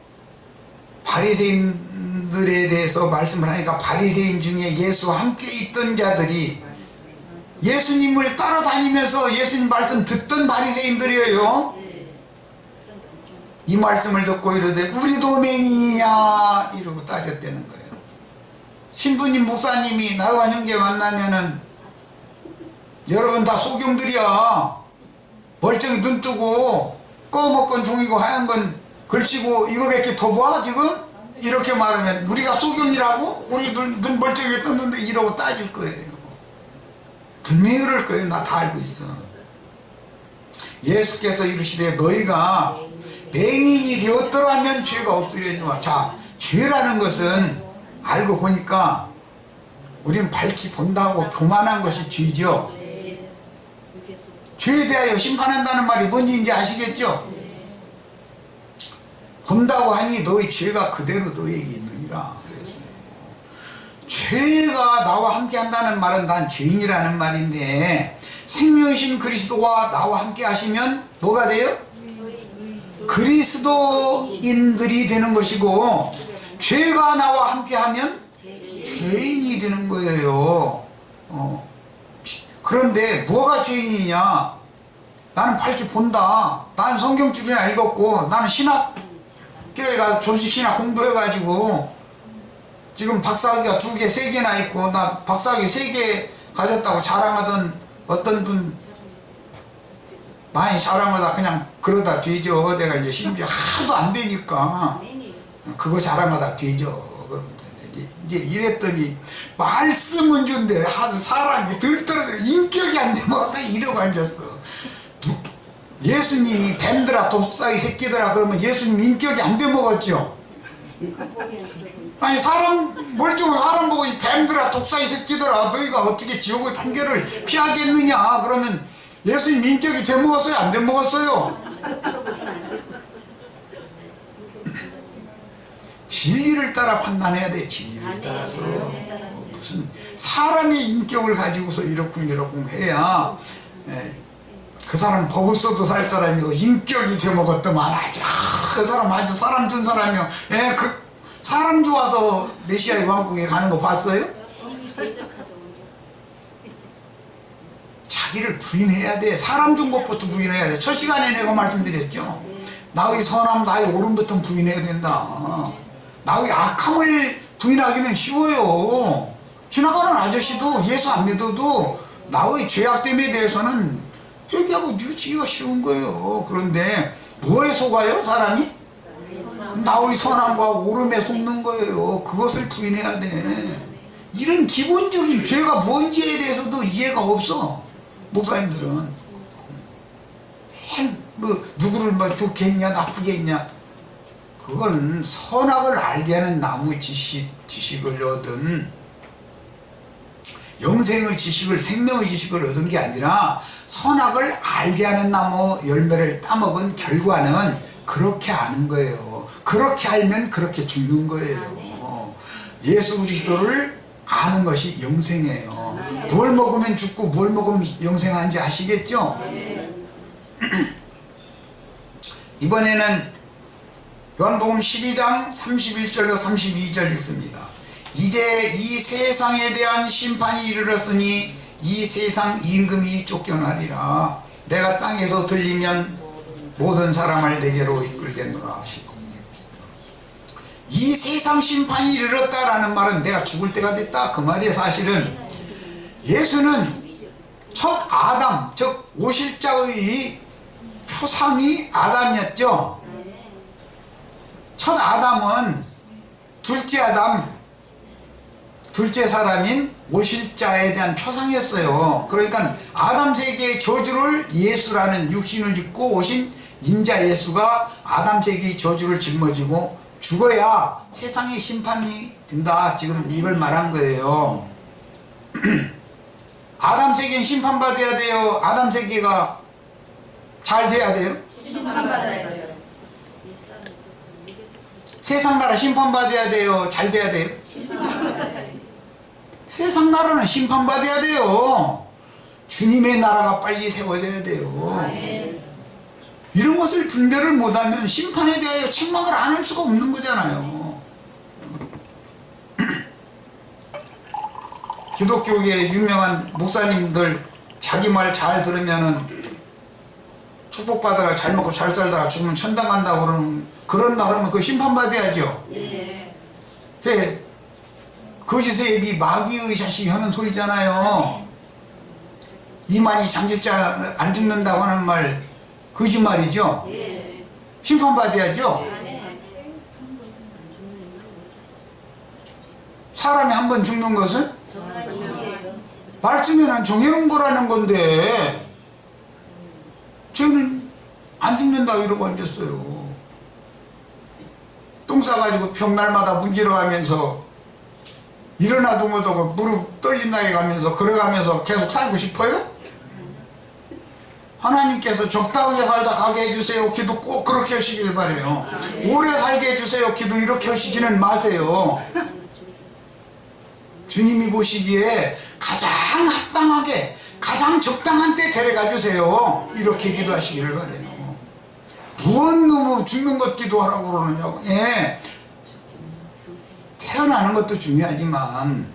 바리새인들에 대해서 말씀을 하니까 바리새인 중에 예수와 함께 있던 자들이 예수님을 따라다니면서 예수님 말씀 듣던 바리새인들이에요. 이 말씀을 듣고 이러되 우리도 맹인이냐 이러고 따졌다는 거예요. 신부님 목사님이 나와 형제 만나면은 여러분 다 소경들이야. 멀쩡히 눈 뜨고 꺼먹건 종이고 하얀 건 걸치고 이거밖에 더 봐 지금? 이렇게 말하면 우리가 소경이라고? 우리 눈 멀쩡히 떴는데 이러고 따질 거예요. 분명히 그럴 거예요. 나 다 알고 있어. 예수께서 이르시되 너희가 맹인이 되었더라면 죄가 없으려니와. 자, 죄라는 것은 알고 보니까 우리는 밝히 본다고 교만한 것이 죄죠. 죄에 대하여 심판한다는 말이 뭔지 이제 아시겠죠? 본다고 하니 너희 죄가 그대로 너희에게 있느니라 그랬어요. 죄가 나와 함께 한다는 말은 난 죄인이라는 말인데 생명이신 그리스도와 나와 함께 하시면 뭐가 돼요? 그리스도인들이 되는 것이고 죄가 나와 함께 하면 죄인이 되는 거예요. 그런데 뭐가 죄인이냐? 나는 밝히 본다. 나는 성경줄이나 읽었고 나는 신학교회가 조직신학 공부해가지고 지금 박사학위가 2개, 3개나 있고 나 박사학위 3개 가졌다고 자랑하던 어떤 분 많이 자랑하다 그냥 그러다 뒤져. 내가 이제 심지어 하도 안 되니까 그거 자랑하다 뒤져. 이제 이랬더니 말씀은 준대 사람이 들떠러도 인격이 안 되면 이러고 앉았어. 예수님이 뱀들아 독사이 새끼들아 그러면 예수님 인격이 안 돼 먹었죠. 아니 사람 멀쩡한 사람 보고 이 뱀들아 독사이 새끼들아 너희가 어떻게 지옥의 판결을 피하겠느냐 그러면 예수님 인격이 돼 먹었어요? 안 돼 먹었어요? 진리를 따라 판단해야 돼. 진리를 따라서. 무슨 사람의 인격을 가지고서 이러쿵 해야 그 사람 법을 써도 살 사람이고 인격이 되먹었더만 아주 그 사람 아주 사람 준 사람이요. 그 사람 좋아서 메시아의 왕국에 가는 거 봤어요? 자기를 부인해야 돼. 사람 준 것부터 부인해야 돼. 첫 시간에 내가 말씀드렸죠. 나의 선함 나의 옳음부터 부인해야 된다. 나의 악함을 부인하기는 쉬워요. 지나가는 아저씨도 예수 안 믿어도 나의 죄악됨에 대해서는 회개하고 뉘우치기가 쉬운 거예요. 그런데 뭐에 속아요 사람이? 나의 선함과 옳음에 속는 거예요. 그것을 부인해야 돼. 이런 기본적인 죄가 뭔지에 대해서도 이해가 없어 목사님들은. 누구를 좋게 했냐 나쁘게 했냐 그건 선악을 알게 하는 나무 지식을 얻은 영생의 지식을 생명의 지식을 얻은 게 아니라 선악을 알게 하는 나무 열매를 따먹은 결과는 그렇게 아는 거예요. 그렇게 알면 그렇게 죽는 거예요. 예수 그리스도를 아는 것이 영생이에요. 뭘 먹으면 죽고 뭘 먹으면 영생한지 아시겠죠? 이번에는 요한복음 12장 31절로 32절 읽습니다. 이제 이 세상에 대한 심판이 이르렀으니 이 세상 임금이 쫓겨나리라. 내가 땅에서 들리면 모든 사람을 내게로 이끌겠노라 하시고 이 세상 심판이 이르렀다라는 말은 내가 죽을 때가 됐다 그 말이에요. 사실은 예수는 첫 아담 즉 오실자의 표상이 아담이었죠. 첫 아담은 둘째 아담 둘째 사람인 오실자에 대한 표상이었어요. 그러니까 아담 세계의 저주를 예수라는 육신을 입고 오신 인자 예수가 아담 세계의 저주를 짊어지고 죽어야 세상의 심판이 된다. 지금 이걸 말한 거예요. 아담 세계는 심판받아야 돼요? 아담 세계가 잘 돼야 돼요? 심판받아야 돼요. 세상 나라 심판받아야 돼요? 잘 돼야 돼요? 세상 나라는 심판받아야 돼요. 주님의 나라가 빨리 세워져야 돼요. 이런 것을 분별을 못하면 심판에 대하여 책망을 안 할 수가 없는 거잖아요. 기독교계 유명한 목사님들 자기 말 잘 들으면은 축복받아가 잘 먹고 잘 살다가 죽으면 천당 간다고 그러는 그런 나라면 그 심판받아야죠. 예. 거짓의 입이 마귀의 자식이 하는 소리잖아요. 이만희 장길자 안 죽는다고 하는 말 거짓말이죠. 심판받아야죠. 사람이 한 번 죽는 것은 말씀에는 정해놓은 거라는 건데 저는 안 죽는다 이러고 앉았어요. 똥 싸가지고 벽날마다 문지러가면서 일어나도 못하고 무릎 떨린다게 가면서 걸어가면서 계속 살고 싶어요? 하나님께서 적당하게 살다 가게 해주세요 기도 꼭 그렇게 하시길 바라요. 오래 살게 해주세요 기도 이렇게 하시지는 마세요. 주님이 보시기에 가장 합당하게 가장 적당한 때 데려가 주세요 이렇게 기도하시기를 바라요. 무언 너무 죽는 것 기도하라고 그러느냐고. 예. 태어나는 것도 중요하지만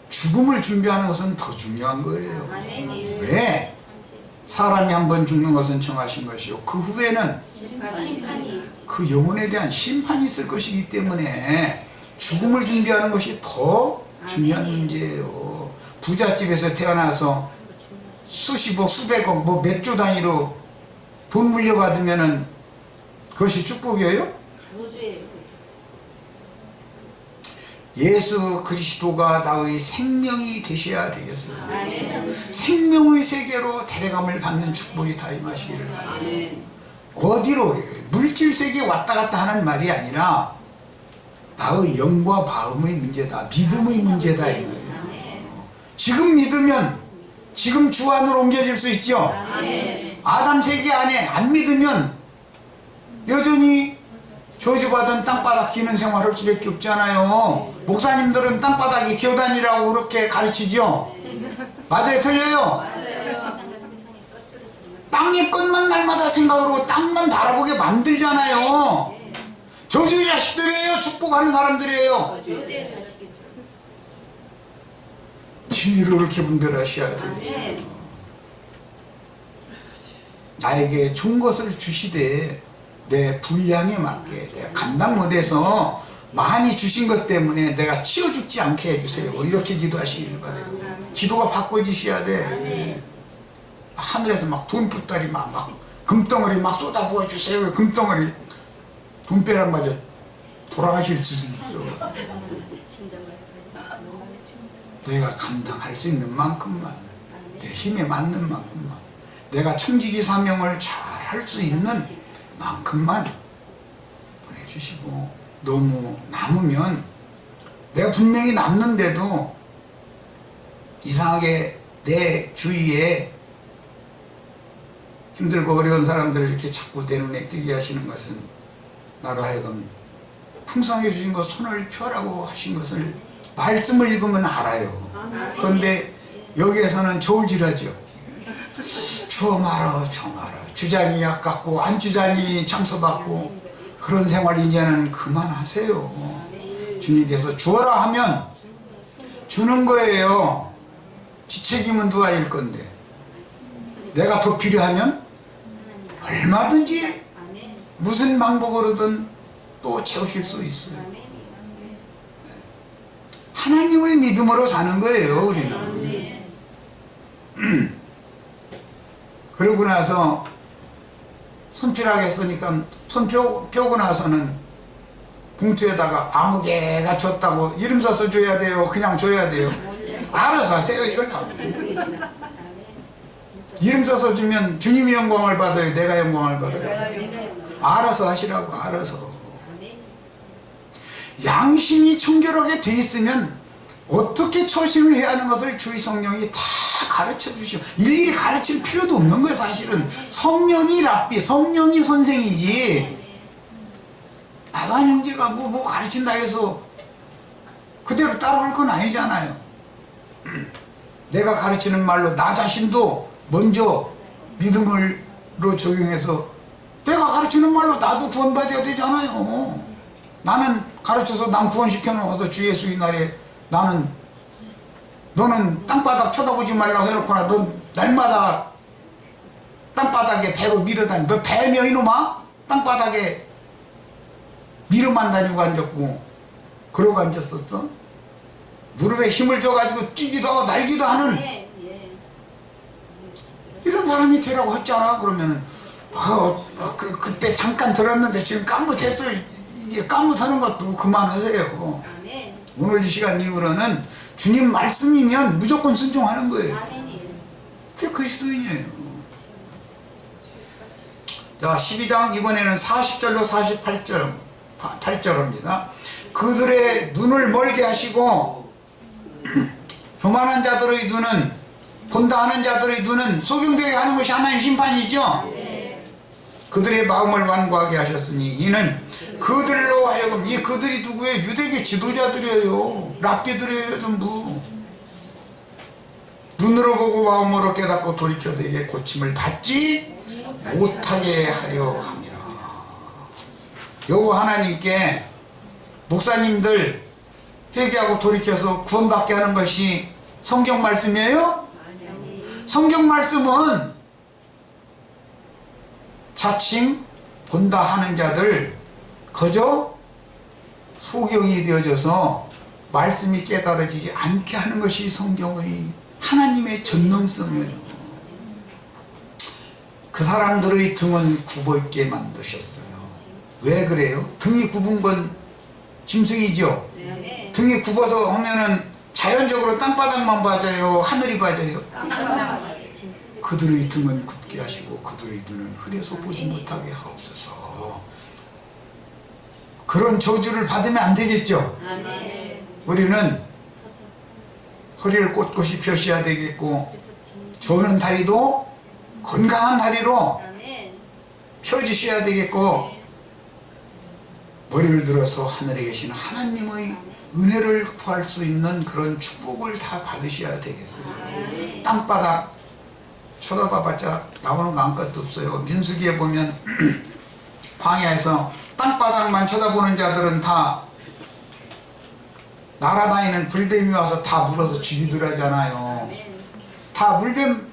죽음을 준비하는 것은 더 중요한 거예요. 왜? 사람이 한 번 죽는 것은 정하신 것이요 그 후에는 그 영혼에 대한 심판이 있을 것이기 때문에 죽음을 준비하는 것이 더 중요한 문제예요. 부잣집에서 태어나서 수십억 수백억 뭐 몇 조 단위로 돈 물려받으면은 그것이 축복이에요? 예수 그리스도가 나의 생명이 되셔야 되겠어요. 생명의 세계로 데려감을 받는 축복이 다 임하시기를 바라요. 어디로 물질 세계에 왔다 갔다 하는 말이 아니라 나의 영과 마음의 문제다. 믿음의 문제다 이 말이에요. 지금 믿으면 지금 주 안으로 옮겨질 수 있죠. 아담 세계 안에 안 믿으면 여전히 저주받은 땅바닥 기는 생활을 할 수밖에 없잖아요. 목사님들은 땅바닥에 기어다니라고 그렇게 가르치죠. 맞아요? 틀려요? 땅의 것만 날마다 생각으로 땅만 바라보게 만들잖아요. 저주의 자식들이에요? 축복하는 사람들이에요? 진리를 그렇게 분별하셔야 되겠어요. 나에게 좋은 것을 주시되 내 분량에 맞게 내가 감당 못해서 많이 주신 것 때문에 내가 치워 죽지 않게 해주세요. 이렇게 기도하시길 바라요. 기도가 바꿔지셔야 돼. 하늘에서 막 돈붓다리 막 금덩어리 막 쏟아 부어주세요. 금덩어리 돈벼락 맞아 돌아가실 수 있어. 내가 감당할 수 있는 만큼만 내 힘에 맞는 만큼만 내가 청지기 사명을 잘 할 수 있는 만큼만 보내주시고 너무 남으면 내가 분명히 남는데도 이상하게 내 주위에 힘들고 어려운 사람들을 이렇게 자꾸 내 눈에 띄게 하시는 것은 나로 하여금 풍성하게 주신 것 손을 펴라고 하신 것을 말씀을 읽으면 알아요. 그런데 여기에서는 저울질하죠. 주어 말아 주장이 아깝고 안 주장이 참서받고 그런 생활 이제는 그만하세요. 주님께서 주어라 하면 주는 거예요. 지책임은 누가 질 건데 내가 더 필요하면 얼마든지 무슨 방법으로든 또 채우실 수 있어요. 하나님을 믿음으로 사는 거예요 우리는. 그러고 나서 손필하게 쓰니까 손 펴고 나서는 봉투에다가 아무개가 줬다고 이름 써서 줘야 돼요? 그냥 줘야 돼요? 알아서 하세요. 이걸 이름 써서 주면 주님이 영광을 받아요? 내가 영광을 받아요? 알아서 하시라고. 알아서. 양심이 청결하게 돼 있으면 어떻게 초신을 해야 하는 것을 주의 성령이 다 가르쳐 주시오. 일일이 가르칠 필요도 없는 거예요. 사실은 성령이 랍비, 성령이 선생이지, 나간 형제가 뭐 가르친다 해서 그대로 따라갈 건 아니잖아요. 내가 가르치는 말로 나 자신도 먼저 믿음으로 적용해서 내가 가르치는 말로 나도 구원받아야 되잖아요. 나는 가르쳐서 남 구원시켜 놓아서 주 예수의 날에 너는 땅바닥 쳐다보지 말라고 해놓거나 넌 날마다 땅바닥에 배로 밀어다니. 너 배며 이놈아? 땅바닥에 밀어만 다니고 앉았고 그러고 앉았었어? 무릎에 힘을 줘가지고 뛰기도 하고 날기도 하는 이런 사람이 되라고 했잖아. 그러면은 그때 잠깐 들었는데 지금 깜뭇해서 이게 깜뭇하는 것도 그만하세요. 오늘 이 시간 이후로는 주님 말씀이면 무조건 순종하는 거예요. 그게 그리스도인이에요. 자, 12장 이번에는 40절로 8절입니다. 그들의 눈을 멀게 하시고 교만한 자들의 눈은, 본다 하는 자들의 눈은 소경되게 하는 것이 하나님 심판이죠. 그들의 마음을 완고하게 하셨으니 이는 그들로 하여금, 이 그들이 누구예요? 유대교 지도자들이에요. 랍비들이에요. 전부 눈으로 보고 마음으로 깨닫고 돌이켜 내게 고침을 받지 못하게 하려 함이라. 여호와 하나님께 목사님들 회개하고 돌이켜서 구원받게 하는 것이 성경 말씀이에요? 성경 말씀은 자칭 본다 하는 자들 그저 소경이 되어져서 말씀이 깨달아지지 않게 하는 것이 성경의 하나님의 전능성이에요. 그 사람들의 등은 굽어있게 만드셨어요. 왜 그래요? 등이 굽은 건 짐승이죠. 등이 굽어서 하면은 자연적으로 땅바닥만 봐져요? 하늘이 봐져요? 그들의 등은 굽게 하시고 그들의 눈은 흐려서 보지 못하게 하옵소서. 그런 저주를 받으면 안 되겠죠. 우리는 허리를 꼿꼿이 펴셔야 되겠고 조는 다리도 건강한 다리로 펴주셔야 되겠고 머리를 들어서 하늘에 계신 하나님의 은혜를 구할 수 있는 그런 축복을 다 받으셔야 되겠어요. 땅바닥 쳐다봐봤자 나오는 거 아무것도 없어요. 민수기에 보면 광야에서 땅바닥만 쳐다보는 자들은 다 날아다니는 불뱀이 와서 다 물어서 죽이더라잖아요. 다 물뱀,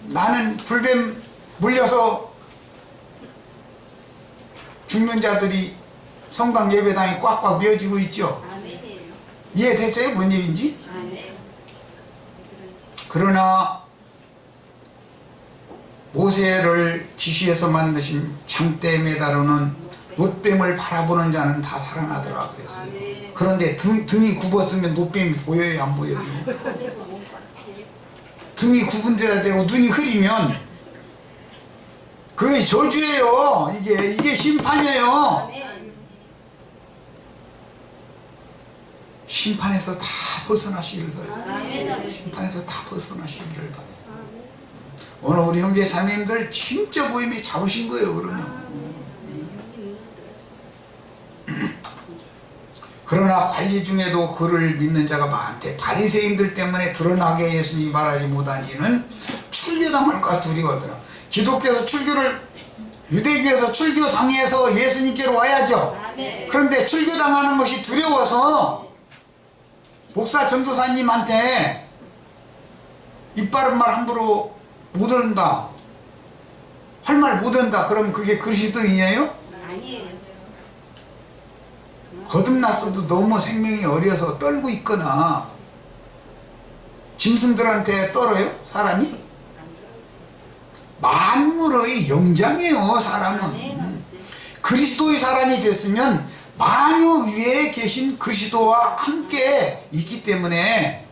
나는 불뱀 물려서 죽는 자들이 성당 예배당이 꽉꽉 메어지고 있죠. 이해되세요? 뭔 얘기인지? 그러나 모세를 지시해서 만드신 장대에 매다르는 놋뱀을 바라보는 자는 다 살아나더라 그랬어요. 그런데 등이 굽었으면 놋뱀이 보여요? 안 보여요? 등이 굽은 데다 대고 눈이 흐리면 그게 저주예요. 이게 심판이에요. 심판에서 다 벗어나시기를 바라요. 심판에서 다 벗어나시기를 바라요. 오늘 우리 형제 자매님들 진짜 모임이 잡으신 거예요. 그러면 그러나 관리 중에도 그를 믿는 자가 많대. 바리새인들 때문에 드러나게 예수님이 말하지 못하니는 출교당할까 두려워하더라. 기독교에서 유대교에서 출교 당해서 예수님께로 와야죠. 그런데 출교당하는 것이 두려워서 목사 전도사님한테 입바른 말 함부로 못한다, 할 말 못한다. 그럼 그게 그리스도인이에요? 아니에요. 거듭났어도 너무 생명이 어려서 떨고 있거나 짐승들한테 떨어요? 사람이? 만물의 영장이에요. 사람은. 그리스도의 사람이 됐으면 만유 위에 계신 그리스도와 함께 있기 때문에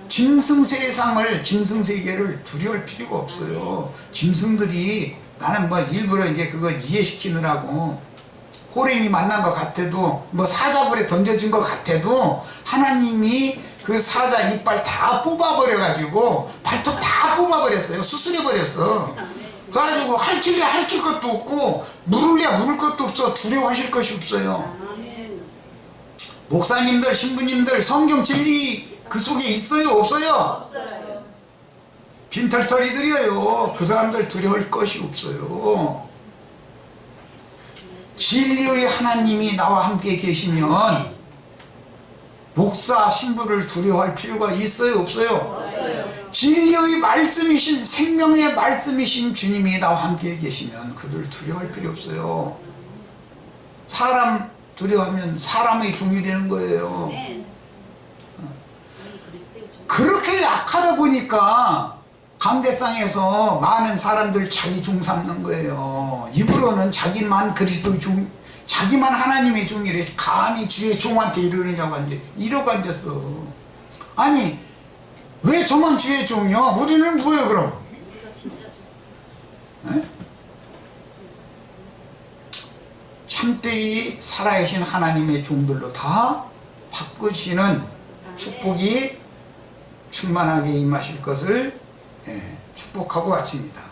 짐승 세계를 두려울 필요가 없어요. 짐승들이, 나는 뭐 일부러 이제 그거 이해시키느라고 호랭이 만난 것 같아도, 뭐 사자굴에 던져진 것 같아도 하나님이 그 사자 이빨 다 뽑아버려가지고 발톱 다 뽑아버렸어요. 수술해버렸어. 그래가지고 할길래 할길 것도 없고 물을래야 물을 것도 없어. 두려워하실 것이 없어요. 목사님들, 신부님들 성경 진리 그 속에 있어요? 없어요? 없어요. 빈털터리들이에요. 그 사람들 두려울 것이 없어요. 진리의 하나님이 나와 함께 계시면 목사, 신부를 두려워할 필요가 있어요? 없어요? 없어요. 진리의 말씀이신, 생명의 말씀이신 주님이 나와 함께 계시면 그들 두려워할 필요 없어요. 사람 두려워하면 사람의 종이 되는 거예요. 그렇게 약하다 보니까 강대상에서 많은 사람들 자기 종 삼는 거예요. 입으로는 자기만 그리스도의 종, 자기만 하나님의 종이래. 감히 주의 종한테 이러느냐고 이러고 앉았어. 아니 왜 저만 주의 종이요? 우리는 뭐예요 그럼? 에? 참되이 살아계신 하나님의 종들로 다 바꾸시는 축복이 충만하게 임하실 것을 축복하고 아칩니다.